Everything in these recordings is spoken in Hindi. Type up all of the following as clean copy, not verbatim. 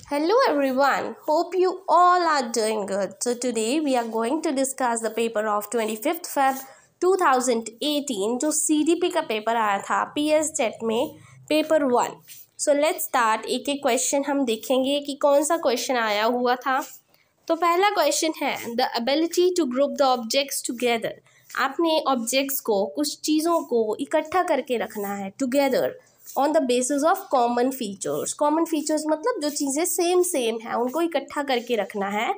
Hello everyone, hope you all are doing good. So today we are going to discuss the paper of 25th Feb 2018 जो CDP का पेपर आया था PS सेट में पेपर 1. So let's start. एक एक क्वेश्चन हम देखेंगे कि कौन सा क्वेश्चन आया हुआ था. तो पहला क्वेश्चन है the ability to group the objects together. आपने ऑब्जेक्ट्स को, कुछ चीज़ों को इकट्ठा करके रखना है together on the basis of common features. Common features मतलब जो चीज़ें सेम हैं उनको इकट्ठा करके रखना है.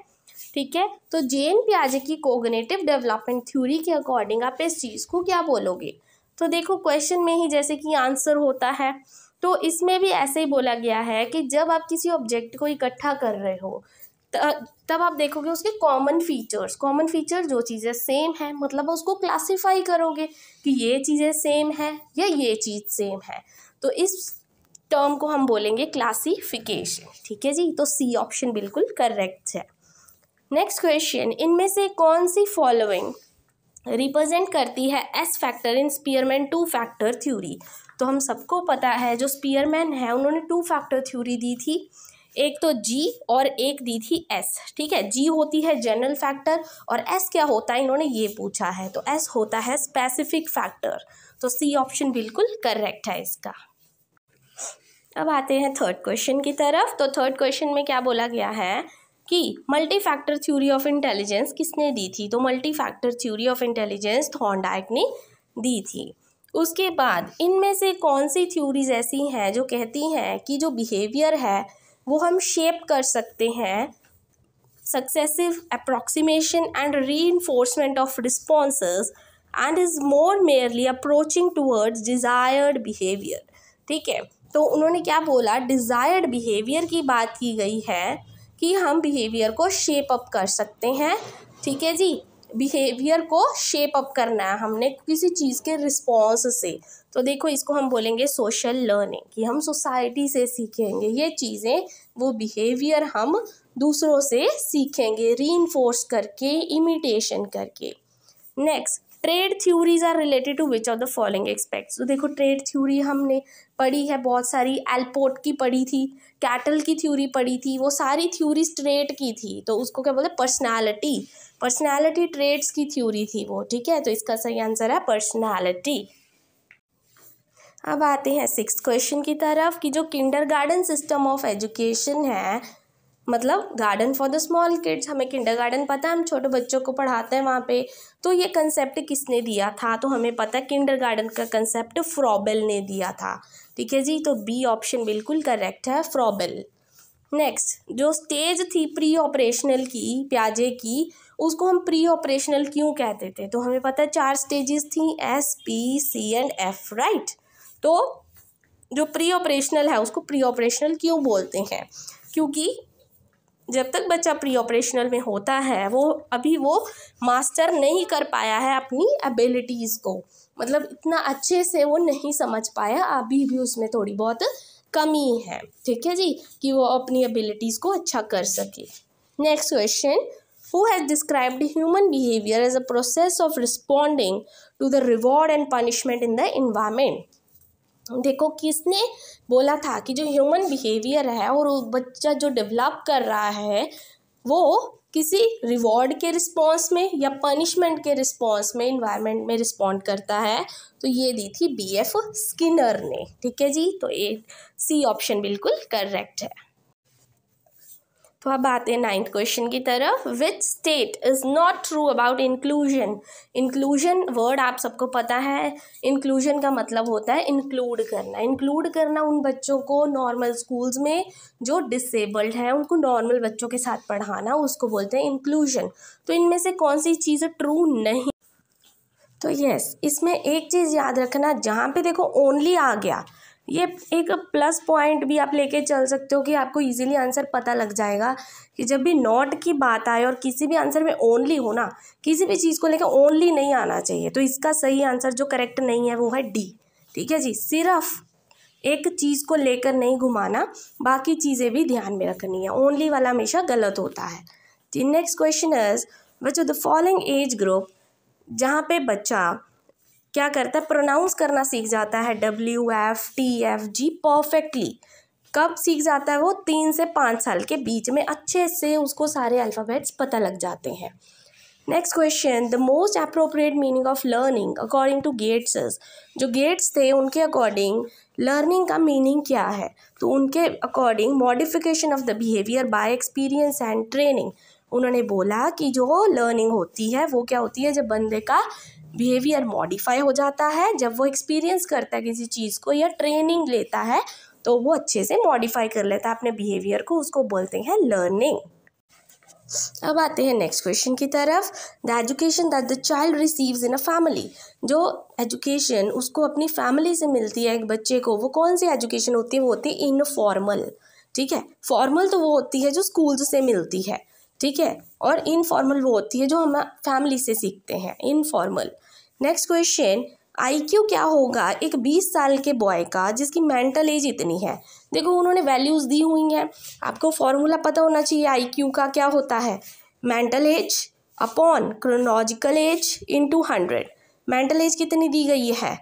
ठीक है, तो जेन पियाजे की कोग्निटिव डेवलपमेंट थ्योरी के अकॉर्डिंग आप इस चीज़ को क्या बोलोगे. तो देखो क्वेश्चन में ही जैसे कि आंसर होता है, तो इसमें भी ऐसे ही बोला गया है कि जब आप किसी ऑब्जेक्ट को इकट्ठा कर रहे हो तब आप देखोगे उसके कॉमन फीचर्स जो चीज़ें सेम है मतलब उसको क्लासिफाई करोगे कि ये चीज़ें सेम है या ये चीज़ सेम है. तो इस टर्म को हम बोलेंगे क्लासिफिकेशन. ठीक है जी, तो सी ऑप्शन बिल्कुल करेक्ट है. नेक्स्ट क्वेश्चन, इनमें से कौन सी फॉलोइंग रिप्रेजेंट करती है S factor in Spearman two factor theory. तो हम सबको पता है जो स्पीयरमैन है उन्होंने टू फैक्टर थ्योरी दी थी, एक तो जी और एक दी थी एस. ठीक है, जी होती है जनरल फैक्टर और एस क्या होता है इन्होंने ये पूछा है, तो एस होता है स्पेसिफिक फैक्टर. तो सी ऑप्शन बिल्कुल करेक्ट है इसका. अब आते हैं थर्ड क्वेश्चन की तरफ. तो थर्ड क्वेश्चन में क्या बोला गया है कि multi factor theory of intelligence किसने दी थी. तो multi factor theory of intelligence Thorndike ने दी थी. उसके बाद इनमें से कौन सी थ्योरीज ऐसी हैं जो कहती हैं कि जो बिहेवियर है वो हम शेप कर सकते हैं successive approximation and reinforcement of responses and is more merely approaching towards desired behaviour. ठीक है, तो उन्होंने क्या बोला, डिज़ायर्ड बिहेवियर की बात की गई है कि हम बिहेवियर को शेप अप कर सकते हैं. ठीक है जी, बिहेवियर को शेप अप करना है हमने किसी चीज़ के रिस्पॉन्स से. तो देखो इसको हम बोलेंगे सोशल लर्निंग, कि हम सोसाइटी से सीखेंगे ये चीज़ें, वो बिहेवियर हम दूसरों से सीखेंगे रीइंफोर्स करके, इमिटेशन करके. Next, trait theories are related to which of the following aspects. तो देखो ट्रेड थ्योरी हमने पढ़ी है बहुत सारी, एल्पोर्ट की पढ़ी थी, कैटल की थ्योरी पढ़ी थी, वो सारी थ्योरीज ट्रेड की थी. तो उसको क्या बोलते हैं, पर्सनालिटी ट्रेड्स की थ्योरी थी वो. ठीक है, तो इसका सही आंसर है पर्सनालिटी. अब आते हैं सिक्स्थ क्वेश्चन की तरफ कि जो किंडरगार्टन सिस्टम ऑफ एजुकेशन है, मतलब garden for the small kids, हमें किंडरगार्टन पता है, हम छोटे बच्चों को पढ़ाते हैं वहाँ पे. तो ये कंसेप्ट किसने दिया था, तो हमें पता है किंडरगार्टन का कंसेप्ट फ्रॉबेल ने दिया था. ठीक है जी, तो बी ऑप्शन बिल्कुल करेक्ट है, फ्रॉबेल. नेक्स्ट, जो स्टेज थी प्री ऑपरेशनल की पियाजे की, उसको हम प्री ऑपरेशनल क्यों कहते थे. तो हमें पता है 4 स्टेजेस थी, S P C and F. Right, तो जो प्री ऑपरेशनल है उसको प्री ऑपरेशनल क्यों बोलते हैं, क्योंकि जब तक बच्चा प्री ऑपरेशनल में होता है वो मास्टर नहीं कर पाया है अपनी एबिलिटीज़ को, मतलब इतना अच्छे से वो नहीं समझ पाया, अभी भी उसमें थोड़ी बहुत कमी है. ठीक है जी, कि वो अपनी एबिलिटीज़ को अच्छा कर सके. Next question, who has described human behaviour as a process of responding to the reward and punishment in the environment. देखो किसने बोला था कि जो ह्यूमन बिहेवियर है और बच्चा जो डेवलप कर रहा है वो किसी रिवॉर्ड के रिस्पॉन्स में या पनिशमेंट के रिस्पॉन्स में, इन्वायरमेंट में रिस्पॉन्ड करता है. तो ये दी थी BF स्किनर ने. ठीक है जी, तो ये सी ऑप्शन बिल्कुल करेक्ट है. तो अब आते हैं 9th क्वेश्चन की तरफ. Which state is not true about inclusion. Inclusion word आप सबको पता है, इंक्लूजन का मतलब होता है इंक्लूड करना. इंक्लूड करना उन बच्चों को नॉर्मल स्कूल्स में जो डिसेबल्ड हैं उनको नॉर्मल बच्चों के साथ पढ़ाना, उसको बोलते हैं इंक्लूजन. तो इनमें से कौन सी चीज़ ट्रू नहीं. तो यस, इसमें एक चीज़ याद रखना, जहाँ पे देखो ओनली आ गया, ये एक प्लस पॉइंट भी आप लेके चल सकते हो कि आपको इजीली आंसर पता लग जाएगा कि जब भी नॉट की बात आए और किसी भी आंसर में ओनली हो ना, किसी भी चीज़ को लेकर ओनली नहीं आना चाहिए. तो इसका सही आंसर जो करेक्ट नहीं है वो है डी. ठीक है जी, सिर्फ एक चीज़ को लेकर नहीं घुमाना, बाकी चीज़ें भी ध्यान में रखनी है, ओनली वाला हमेशा गलत होता है. Next question is which of the following age group, जहाँ पे बच्चा क्या करता है, प्रोनाउंस करना सीख जाता है WFTFG परफेक्टली. कब सीख जाता है वो? 3 से 5 साल के बीच में अच्छे से उसको सारे अल्फ़ाबेट्स पता लग जाते हैं। Next question, the most appropriate meaning of learning according to Gates. जो गेट्स थे उनके अकॉर्डिंग लर्निंग का मीनिंग क्या है? तो उनके according modification of the behaviour bye experience and training. उन्होंने बोला कि जो लर्निंग होती है वो क्या होती है? जब बंदे का बिहेवियर मॉडिफाई हो जाता है, जब वो एक्सपीरियंस करता है किसी चीज़ को या ट्रेनिंग लेता है तो वो अच्छे से मॉडिफाई कर लेता है अपने बिहेवियर को, उसको बोलते हैं लर्निंग। अब आते हैं नेक्स्ट क्वेश्चन की तरफ। The education that the child receives in a family. जो एजुकेशन उसको अपनी फैमिली से मिलती है एक बच्चे को, वो कौन सी एजुकेशन होती है? वो होती है इनफॉर्मल। ठीक है, फॉर्मल तो वो होती है जो स्कूल्स से मिलती है, ठीक है, और इनफॉर्मल वो होती है जो हम फैमिली से सीखते हैं, इनफॉर्मल। नेक्स्ट क्वेश्चन, IQ क्या होगा एक 20 साल के बॉय का जिसकी मेंटल एज इतनी है? देखो उन्होंने वैल्यूज़ दी हुई हैं, आपको फॉर्मूला पता होना चाहिए IQ का क्या होता है? Mental as upon chronological age into 100। Mental as कितनी दी गई है?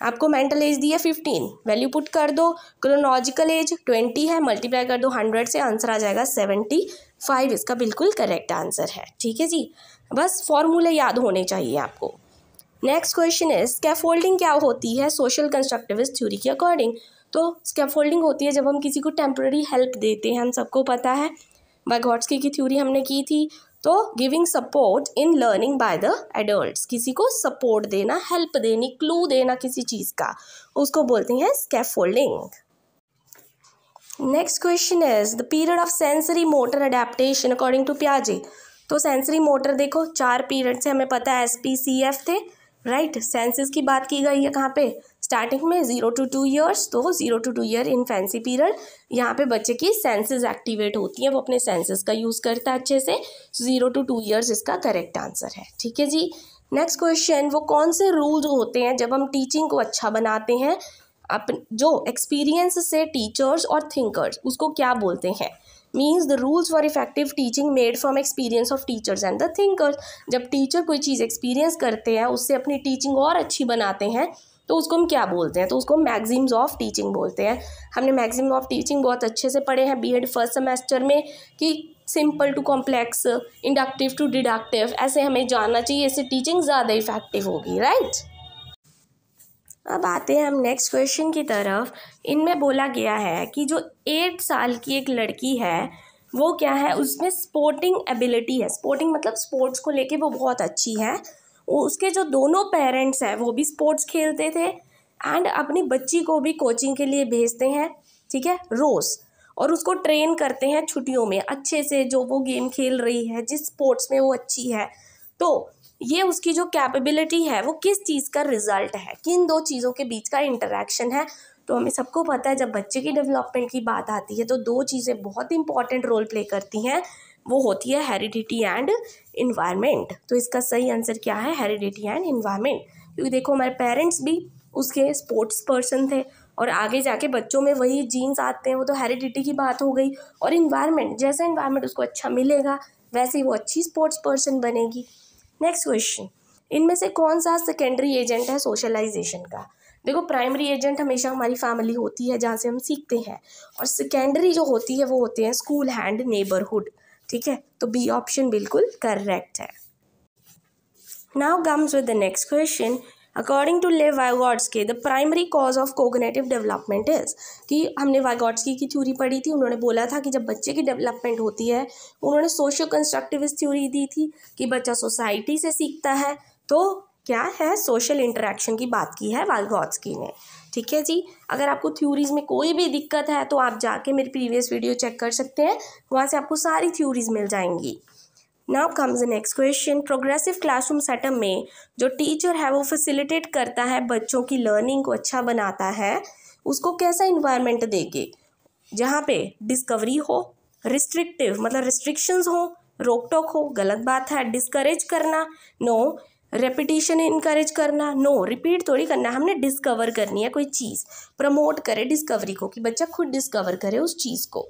आपको मेंटल एज दी है 15, वैल्यू पुट कर दो। क्रोनोलॉजिकल एज 20 है, मल्टीप्लाई कर दो 100 से, आंसर आ जाएगा 75। इसका बिल्कुल करेक्ट आंसर है। ठीक है जी, बस फॉर्मूले याद होने चाहिए आपको। नेक्स्ट क्वेश्चन है, स्कैफोल्डिंग क्या होती है सोशल कंस्ट्रक्टिविस्ट थ्योरी के अकॉर्डिंग? तो स्कैफोल्डिंग होती है जब हम किसी को टेम्पररी हेल्प देते हैं, हम सबको पता है, वाइगोट्स्की की थ्योरी हमने की थी। तो giving support in learning by the adults, किसी को सपोर्ट देना, हेल्प देनी, क्लू देना किसी चीज़ का, उसको बोलते हैं scaffolding. Next question is the period of sensory motor adaptation according to पियाजे। तो सेंसरी मोटर देखो 4 पीरियड से हमें पता है, SPCF थे, राइट। सेंसेस की बात की गई है कहाँ पे? स्टार्टिंग में 0 to 2 ईयर्स, तो 0 to 2 ईयर इन्फेंसी पीरियड, यहाँ पे बच्चे की सेंसेस एक्टिवेट होती हैं, वो अपने सेंसेस का यूज़ करता है अच्छे से। 0 to 2 ईयर्स इसका करेक्ट आंसर है। ठीक है जी, नेक्स्ट क्वेश्चन, वो कौन से रूल्स होते हैं जब हम टीचिंग को अच्छा बनाते हैं? जो एक्सपीरियंस से टीचर्स और थिंकर्स, उसको क्या बोलते हैं? Means the rules for effective teaching made from experience of teachers and the thinkers. जब टीचर कोई चीज़ एक्सपीरियंस करते हैं, उससे अपनी टीचिंग और अच्छी बनाते हैं, तो उसको हम क्या बोलते हैं? तो उसको मैक्सिम्स ऑफ टीचिंग बोलते हैं। हमने मैक्सिम ऑफ टीचिंग बहुत अच्छे से पढ़े हैं BEd फर्स्ट सेमेस्टर में कि simple to complex, inductive to deductive, ऐसे हमें जानना चाहिए, इससे टीचिंग ज़्यादा इफेक्टिव होगी, राइट। अब आते हैं हम नेक्स्ट क्वेश्चन की तरफ। इनमें बोला गया है कि जो 8 साल की एक लड़की है वो क्या है, उसमें स्पोर्टिंग एबिलिटी है। स्पोर्टिंग मतलब स्पोर्ट्स को लेके वो बहुत अच्छी है। उसके जो दोनों पेरेंट्स हैं वो भी स्पोर्ट्स खेलते थे एंड अपनी बच्ची को भी कोचिंग के लिए भेजते हैं, ठीक है, रोज़, और उसको ट्रेन करते हैं छुट्टियों में अच्छे से, जो वो गेम खेल रही है, जिस स्पोर्ट्स में वो अच्छी है। तो ये उसकी जो कैपेबिलिटी है वो किस चीज़ का रिजल्ट है? किन दो चीज़ों के बीच का इंटरेक्शन है? तो हमें सबको पता है जब बच्चे की डेवलपमेंट की बात आती है तो 2 चीज़ें बहुत इंपॉर्टेंट रोल प्ले करती हैं, वो होती है हेरिडिटी एंड इन्वायरमेंट। तो इसका सही आंसर क्या है? Heredity and environment. क्योंकि देखो हमारे पेरेंट्स भी उसके स्पोर्ट्स पर्सन थे और आगे जाके बच्चों में वही जीन्स आते हैं, वो तो हेरिडिटी की बात हो गई। और इन्वायरमेंट, जैसा इन्वायरमेंट उसको अच्छा मिलेगा वैसे ही वो अच्छी स्पोर्ट्स पर्सन बनेगी। नेक्स्ट क्वेश्चन, इनमें से कौन सा सेकेंडरी एजेंट है सोशलाइजेशन का? देखो प्राइमरी एजेंट हमेशा हमारी फैमिली होती है जहाँ से हम सीखते हैं, और सेकेंडरी जो होती है वो होते हैं स्कूल एंड नेबरहुड। ठीक है, तो बी ऑप्शन बिल्कुल करेक्ट है। Now comes with the next question. According to Lev Vygotsky the primary cause of cognitive development is, कि हमने वाइगोट्स्की की थ्योरी पढ़ी थी, उन्होंने बोला था कि जब बच्चे की डेवलपमेंट होती है, उन्होंने सोशियो कंस्ट्रक्टिविस्ट थ्योरी दी थी कि बच्चा सोसाइटी से सीखता है, तो क्या है, सोशल इंटरेक्शन की बात की है वाइगोट्स्की ने। ठीक है जी, अगर आपको थ्योरीज में कोई भी दिक्कत है तो आप जाके मेरी प्रीवियस वीडियो चेक कर सकते हैं, वहाँ से आपको सारी थ्योरीज मिल जाएंगी। Now comes the next question. Progressive classroom setup में जो टीचर है वो फैसिलिटेट करता है, बच्चों की लर्निंग को अच्छा बनाता है, उसको कैसा इन्वायरमेंट देके जहाँ पे डिस्कवरी हो, रिस्ट्रिक्टिव मतलब रिस्ट्रिक्शंस हो, रोक टोक हो, गलत बात है, डिस्करेज करना, नो, रेपिटेशन इनकरेज करना, नो, रिपीट थोड़ी करना, हमने डिस्कवर करनी है कोई चीज़, प्रमोट करे डिस्कवरी को कि बच्चा खुद डिस्कवर करे उस चीज़ को।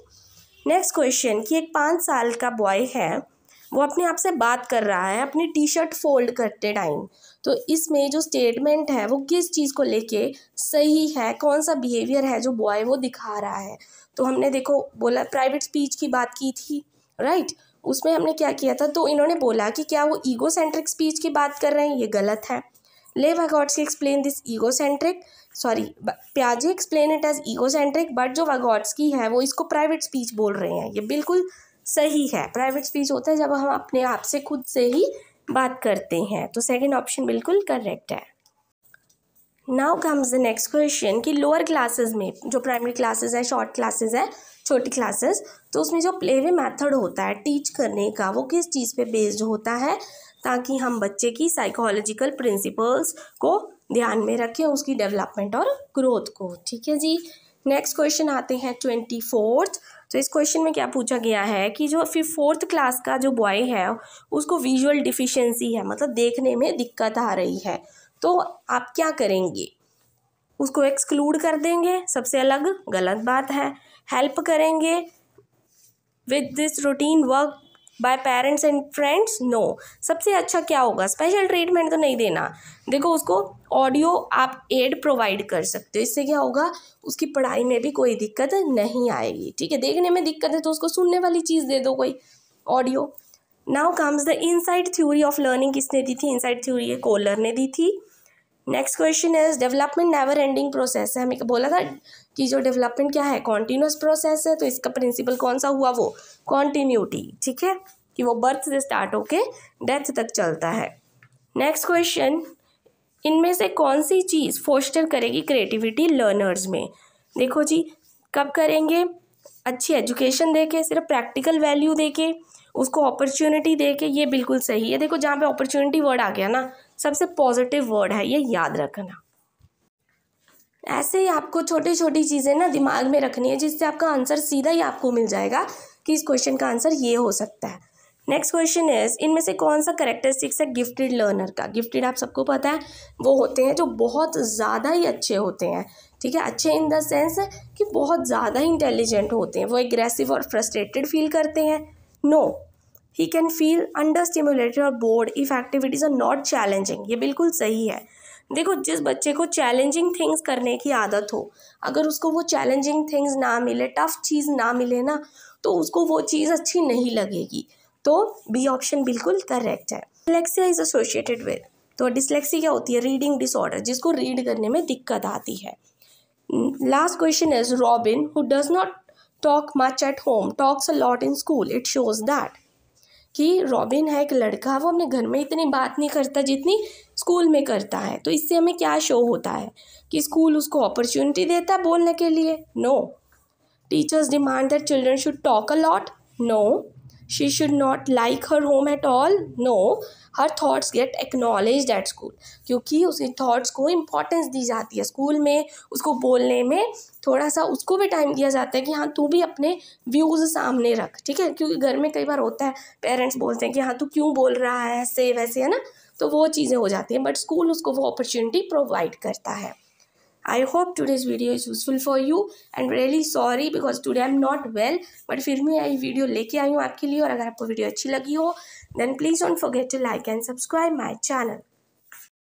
नेक्स्ट क्वेश्चन कि एक 5 साल का बॉय है, वो अपने आप से बात कर रहा है अपनी टी शर्ट फोल्ड करते टाइम। तो इसमें जो स्टेटमेंट है वो किस चीज़ को लेके सही है, कौन सा बिहेवियर है जो बॉय वो दिखा रहा है। तो हमने देखो बोला प्राइवेट स्पीच की बात की थी, राइट। उसमें हमने क्या किया था, तो इन्होंने बोला कि क्या वो ईगो सेंट्रिक स्पीच की बात कर रहे हैं, ये गलत है। Lev Vygotsky explain this egocentric, पियाजे explain it as egocentric, but जो वागोट्स्की है वो इसको प्राइवेट स्पीच बोल रहे हैं। ये बिल्कुल सही है। प्राइवेट स्पीच होता है जब हम अपने आप से खुद से ही बात करते हैं। तो सेकंड ऑप्शन बिल्कुल करेक्ट है। Now comes the next question कि लोअर क्लासेस में, जो प्राइमरी क्लासेस है, शॉर्ट क्लासेस है, छोटी क्लासेस, तो उसमें जो प्लेवे मेथड होता है टीच करने का वो किस चीज़ पे बेस्ड होता है, ताकि हम बच्चे की साइकोलॉजिकल प्रिंसिपल्स को ध्यान में रखें, उसकी डेवलपमेंट और ग्रोथ को। ठीक है जी। नेक्स्ट क्वेश्चन आते हैं 24th। तो इस क्वेश्चन में क्या पूछा गया है कि जो 4th क्लास का जो बॉय है उसको विजुअल डिफिशियंसी है, मतलब देखने में दिक्कत आ रही है, तो आप क्या करेंगे, उसको एक्सक्लूड कर देंगे सबसे अलग, गलत बात है। हेल्प करेंगे with this routine work by parents and friends, no. सबसे अच्छा क्या होगा, स्पेशल ट्रीटमेंट तो नहीं देना। देखो उसको ऑडियो आप एड प्रोवाइड कर सकते हो, इससे क्या होगा, उसकी पढ़ाई में भी कोई दिक्कत नहीं आएगी। ठीक है, देखने में दिक्कत है तो उसको सुनने वाली चीज़ दे दो, कोई audio. Now comes the inside theory of learning, किसने दी थी, इनसाइड थ्योरी ये कोलर ने दी थी। Next question is development never ending process है। हमें बोला था कि जो डेवलपमेंट क्या है, कॉन्टिन्यूस प्रोसेस है, तो इसका प्रिंसिपल कौन सा हुआ, वो कॉन्टिन्यूटी। ठीक है, कि वो बर्थ से स्टार्ट होके डेथ तक चलता है। नेक्स्ट क्वेश्चन, इनमें से कौन सी चीज़ फोस्टर करेगी क्रिएटिविटी लर्नर्स में। देखो जी, कब करेंगे, अच्छी एजुकेशन देके, सिर्फ प्रैक्टिकल वैल्यू देके, उसको अपॉर्चुनिटी देके, ये बिल्कुल सही है। देखो जहाँ पे अपॉर्चुनिटी वर्ड आ गया ना, सबसे पॉजिटिव वर्ड है, ये याद रखना। ऐसे ही आपको छोटी छोटी चीज़ें ना दिमाग में रखनी है, जिससे आपका आंसर सीधा ही आपको मिल जाएगा कि इस क्वेश्चन का आंसर ये हो सकता है। नेक्स्ट क्वेश्चन इज, इनमें से कौन सा कैरेक्टरिस्टिक्स है गिफ्टेड लर्नर का। गिफ्टेड आप सबको पता है वो होते हैं जो बहुत ज़्यादा ही अच्छे होते हैं। ठीक है, अच्छे इन द सेंस कि बहुत ज़्यादा ही इंटेलिजेंट होते हैं। वो एग्रेसिव और फ्रस्ट्रेटेड फील करते हैं, no. He can feel understimulated और bored if activities are not challenging, ये बिल्कुल सही है। देखो जिस बच्चे को चैलेंजिंग थिंग्स करने की आदत हो, अगर उसको वो चैलेंजिंग थिंग्स ना मिले, टफ चीज़ ना मिले ना, तो उसको वो चीज़ अच्छी नहीं लगेगी। तो बी ऑप्शन बिल्कुल करेक्ट है। डिस्लेक्सिया इज एसोसिएटेड विद, तो डिस्लेक्सिया क्या होती है, रीडिंग डिसऑर्डर, जिसको रीड करने में दिक्कत आती है। Last question is, robin who does not talk much at home talks a lot in school, it shows that. कि रॉबिन है एक लड़का, वो अपने घर में इतनी बात नहीं करता जितनी स्कूल में करता है। तो इससे हमें क्या शो होता है कि स्कूल उसको अपॉर्चुनिटी देता है बोलने के लिए, no. Teachers demand that children should talk a lot, no. She should not like her home at all, no. Her thoughts get acknowledged at school, क्योंकि उसके थॉट्स को इम्पॉर्टेंस दी जाती है स्कूल में। उसको बोलने में थोड़ा सा उसको भी टाइम दिया जाता है कि हाँ तू भी अपने व्यूज़ सामने रख। ठीक है, क्योंकि घर में कई बार होता है पेरेंट्स बोलते हैं कि हाँ तू क्यों बोल रहा है ऐसे वैसे, है ना, तो वो चीज़ें हो जाती हैं, बट स्कूल उसको वो अपॉर्चुनिटी प्रोवाइड करता है। I hope today's video is useful for you and really sorry because today I'm not well, but फिर मैं ये वीडियो लेके आई हूँ आपके लिए। और अगर आपको वीडियो अच्छी लगी हो then please don't forget to like and subscribe my channel.